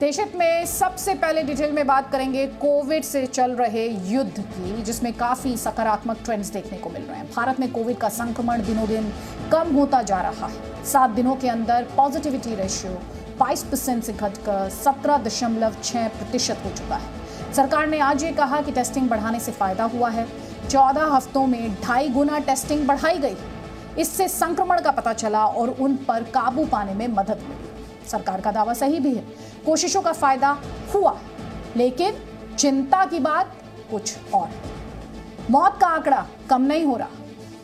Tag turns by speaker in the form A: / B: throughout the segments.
A: देश हित में सबसे पहले डिटेल में बात करेंगे कोविड से चल रहे युद्ध की, जिसमें काफी सकारात्मक ट्रेंड्स देखने को मिल रहे हैं। भारत में कोविड का संक्रमण दिनों दिन कम होता जा रहा है। 7 दिनों के अंदर पॉजिटिविटी रेशियो 22% से घटकर 17.6% हो चुका है। सरकार ने आज ये कहा कि टेस्टिंग बढ़ाने से फायदा हुआ है। 14 हफ्तों में 2.5 गुना टेस्टिंग बढ़ाई गई। इससे संक्रमण का पता चला और उन पर काबू पाने में मदद मिली। सरकार का दावा सही भी है, कोशिशों का फायदा हुआ, लेकिन चिंता की बात कुछ और। मौत का आंकड़ा कम नहीं हो रहा।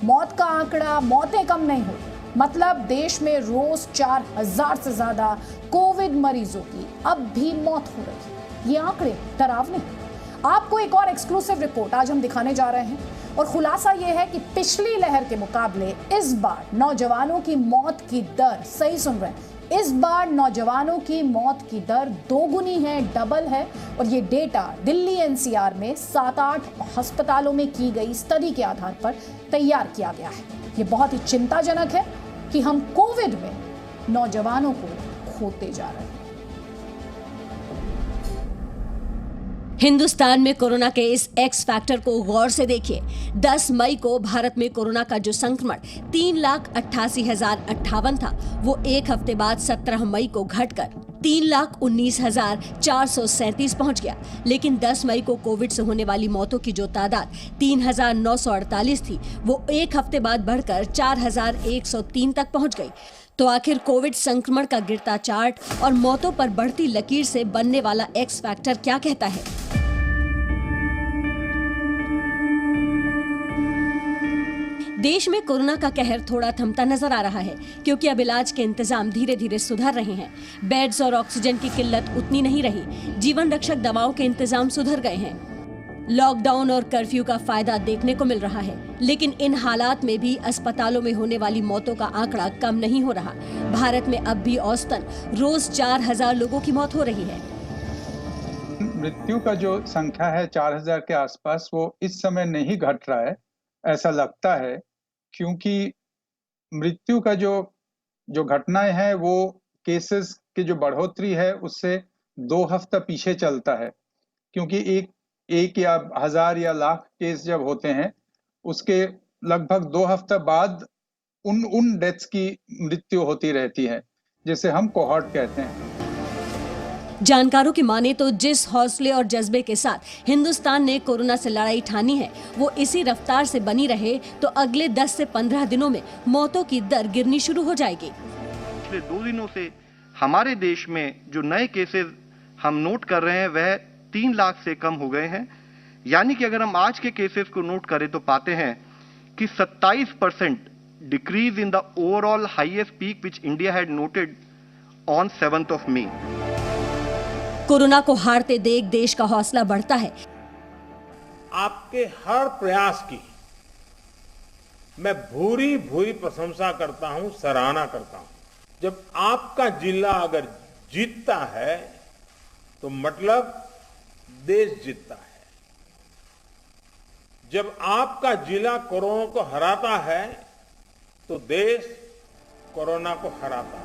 A: मौतें कम नहीं हो रही। मतलब देश में रोज 4000 से ज्यादा कोविड मरीजों की अब भी मौत हो रही है। ये आंकड़े डरावने। आपको एक और एक्सक्लूसिव रिपोर्ट आज हम दिखाने जा रहे हैं और खुलासा यह है कि पिछली लहर के मुकाबले इस बार नौजवानों की मौत की दर, सही सुन रहे हैं, इस बार नौजवानों की मौत की दर 2 गुनी है, डबल है। और ये डेटा दिल्ली एनसीआर में 7-8 अस्पतालों में की गई स्टडी के आधार पर तैयार किया गया है। ये बहुत ही चिंताजनक है कि हम कोविड में नौजवानों को खोते जा रहे हैं।
B: हिंदुस्तान में कोरोना के इस एक्स फैक्टर को गौर से देखिए। 10 मई को भारत में कोरोना का जो संक्रमण 3,88,058 था, वो एक हफ्ते बाद 17 मई को घटकर 3,19,437 पहुंच गया। लेकिन 10 मई को कोविड से होने वाली मौतों की जो तादाद 3,948 थी, वो एक हफ्ते बाद बढ़कर 4,103 तक पहुंच गई। तो आखिर कोविड संक्रमण का गिरता चार्ट और मौतों पर बढ़ती लकीर से बनने वाला एक्स फैक्टर क्या कहता है? देश में कोरोना का कहर थोड़ा थमता नजर आ रहा है, क्योंकि अब इलाज के इंतजाम धीरे धीरे सुधर रहे हैं। बेड्स और ऑक्सीजन की किल्लत उतनी नहीं रही। जीवन रक्षक दवाओं के इंतजाम सुधर गए हैं। लॉकडाउन और कर्फ्यू का फायदा देखने को मिल रहा है, लेकिन इन हालात में भी अस्पतालों में होने वाली मौतों का आंकड़ा कम नहीं हो रहा। भारत में अब भी औसतन रोज 4000 लोगों की मौत हो रही है।
C: मृत्यु का जो संख्या है 4000 के आसपास, वो इस समय नहीं घट रहा है, ऐसा लगता है, क्योंकि मृत्यु का जो घटनाएं हैं वो केसेस की जो बढ़ोतरी है उससे 2 हफ्ता पीछे चलता है। क्योंकि एक या 1000 या लाख केस जब होते हैं, उसके लगभग 2 हफ्ता बाद उन डेथ्स की मृत्यु होती रहती है, जिसे हम कोहॉर्ट कहते हैं।
B: जानकारों की माने तो जिस हौसले और जज्बे के साथ हिंदुस्तान ने कोरोना से लड़ाई ठानी है, वो इसी रफ्तार से बनी रहे तो अगले 10 से 15 दिनों में मौतों की दर गिरनी शुरू हो जाएगी।
D: पिछले 2 दिनों से हमारे देश में जो नए केसेस हम नोट कर रहे हैं वह 3 लाख से कम हो गए हैं। यानी कि अगर हम आज के केसेस को नोट करें तो पाते हैं कि 27% decrease in the overall highest peak which India had noted on 7th of May।
B: Corona को हारते देख देश का हौसला बढ़ता है।
E: आपके हर प्रयास की मैं भूरी भूरी प्रशंसा करता हूं, सराहना करता हूं। जब आपका जिला अगर जीतता है तो मतलब देश जीतता है। जब आपका जिला कोरोना को हराता है तो देश कोरोना को हराता है।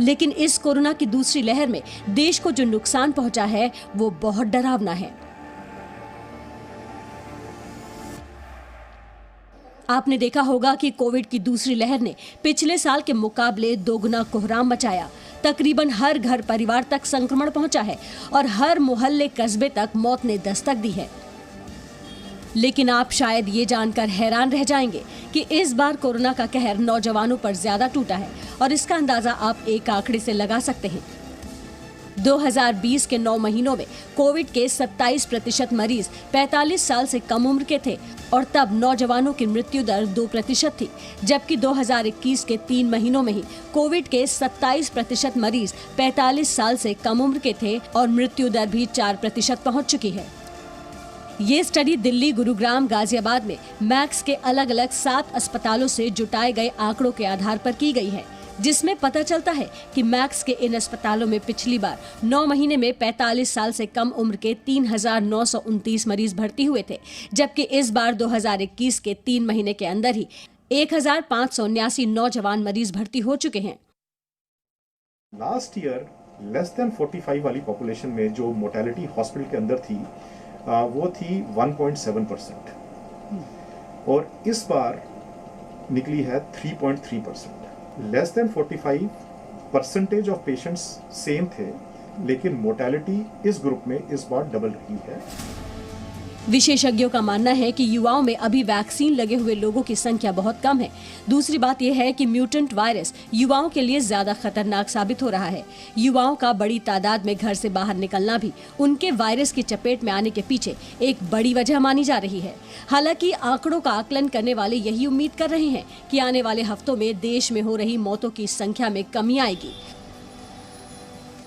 B: लेकिन इस कोरोना की दूसरी लहर में देश को जो नुकसान पहुंचा है वो बहुत डरावना है। आपने देखा होगा कि कोविड की दूसरी लहर ने पिछले साल के मुकाबले 2 गुना कोहराम मचाया। तकरीबन हर घर परिवार तक संक्रमण पहुंचा है और हर मोहल्ले कस्बे तक मौत ने दस्तक दी है। लेकिन आप शायद ये जानकर हैरान रह जाएंगे कि इस बार कोरोना का कहर नौजवानों पर ज्यादा टूटा है, और इसका अंदाजा आप एक आंकड़े से लगा सकते हैं। 2020 के 9 महीनों में कोविड के 27% मरीज 45 साल से कम उम्र के थे, और तब नौजवानों की मृत्यु दर 2% थी। जबकि 2021 के 3 महीनों में ही कोविड के 27% मरीज 45 साल से कम उम्र के थे और मृत्यु दर भी 4% पहुंच चुकी है। ये स्टडी दिल्ली, गुरुग्राम, गाजियाबाद में मैक्स के अलग अलग 7 अस्पतालों से जुटाए गए आंकड़ों के आधार पर की गई है, जिसमें पता चलता है कि मैक्स के इन अस्पतालों में पिछली बार 9 महीने में 45 साल से कम उम्र के 3,929 मरीज भर्ती हुए थे, जबकि इस बार 2021 के 3 महीने के अंदर ही 1,579 नौजवान मरीज भर्ती हो चुके हैं।
F: Last year, लेस देन 45 वाली पॉपुलेशन में जो मोर्टेलिटी हॉस्पिटल के अंदर थी वो थी 1.7% और इस बार निकली है 3.3%। Less than 45 percentage of patients same थे, लेकिन मोर्टेलिटी इस ग्रुप में इस बार डबल रही है।
B: विशेषज्ञों का मानना है कि युवाओं में अभी वैक्सीन लगे हुए लोगों की संख्या बहुत कम है। दूसरी बात यह है कि म्यूटेंट वायरस युवाओं के लिए ज्यादा खतरनाक साबित हो रहा है। युवाओं का बड़ी तादाद में घर से बाहर निकलना भी उनके वायरस की चपेट में आने के पीछे एक बड़ी वजह मानी जा रही है। हालांकि आंकड़ों का आकलन करने वाले यही उम्मीद कर रहे हैं कि आने वाले हफ्तों में देश में हो रही मौतों की संख्या में कमी आएगी।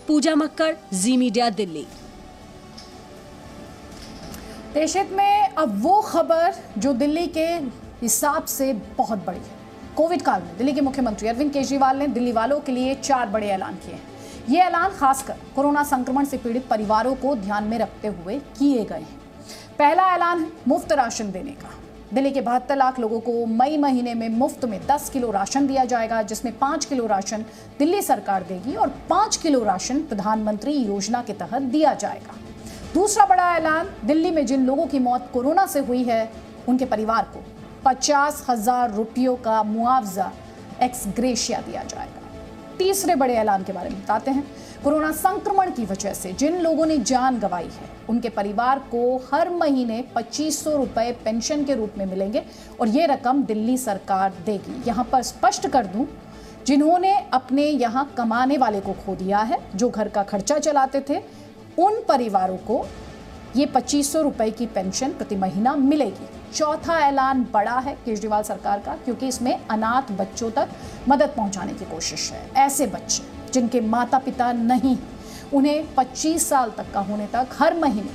B: पूजा मक्कड़, जी मीडिया, दिल्ली।
A: देश हित में अब वो खबर जो दिल्ली के हिसाब से बहुत बड़ी है। कोविड काल में दिल्ली के मुख्यमंत्री अरविंद केजरीवाल ने दिल्ली वालों के लिए 4 बड़े ऐलान किए हैं। ये ऐलान खासकर कोरोना संक्रमण से पीड़ित परिवारों को ध्यान में रखते हुए किए गए हैं। पहला ऐलान है मुफ्त राशन देने का। दिल्ली के 72 लाख लोगों को मई महीने में मुफ्त में 10 किलो राशन दिया जाएगा, जिसमें 5 किलो राशन दिल्ली सरकार देगी और 5 किलो राशन प्रधानमंत्री योजना के तहत दिया जाएगा। दूसरा बड़ा ऐलान, दिल्ली में जिन लोगों की मौत कोरोना से हुई है उनके परिवार को 50,000 रुपयों का मुआवजा एक्स ग्रेशिया दिया जाएगा। तीसरे बड़े ऐलान के बारे में बताते हैं। कोरोना संक्रमण की वजह से जिन लोगों ने जान गंवाई है उनके परिवार को हर महीने 2500 रुपए पेंशन के रूप में मिलेंगे और ये रकम दिल्ली सरकार देगी। यहाँ पर स्पष्ट कर दूं, जिन्होंने अपने यहाँ कमाने वाले को खो दिया है, जो घर का खर्चा चलाते थे, उन परिवारों को ये 2500 रुपए की पेंशन प्रति महीना मिलेगी। चौथा ऐलान बड़ा है केजरीवाल सरकार का, क्योंकि इसमें अनाथ बच्चों तक मदद पहुंचाने की कोशिश है। ऐसे बच्चे जिनके माता पिता नहीं, उन्हें 25 साल तक का होने तक हर महीने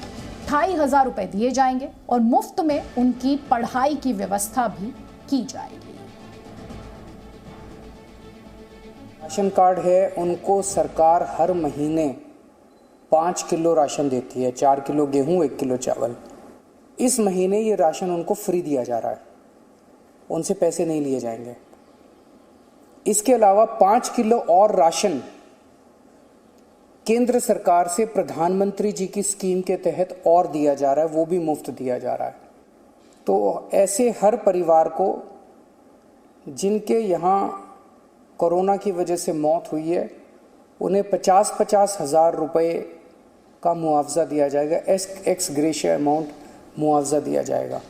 A: 25,000 रुपए दिए जाएंगे और मुफ्त में उनकी पढ़ाई की व्यवस्था भी की जाएगी।
G: राशन कार्ड है, उनको सरकार हर महीने 5 किलो राशन देती है, 4 किलो गेहूं, 1 किलो चावल। इस महीने ये राशन उनको फ्री दिया जा रहा है, उनसे पैसे नहीं लिए जाएंगे। इसके अलावा 5 किलो और राशन केंद्र सरकार से प्रधानमंत्री जी की स्कीम के तहत और दिया जा रहा है, वो भी मुफ्त दिया जा रहा है। तो ऐसे हर परिवार को जिनके यहाँ कोरोना की वजह से मौत हुई है, उन्हें 50-50 हज़ार रुपये का मुआवजा दिया जाएगा, एक्स ग्रेशिया अमाउंट मुआवजा दिया जाएगा।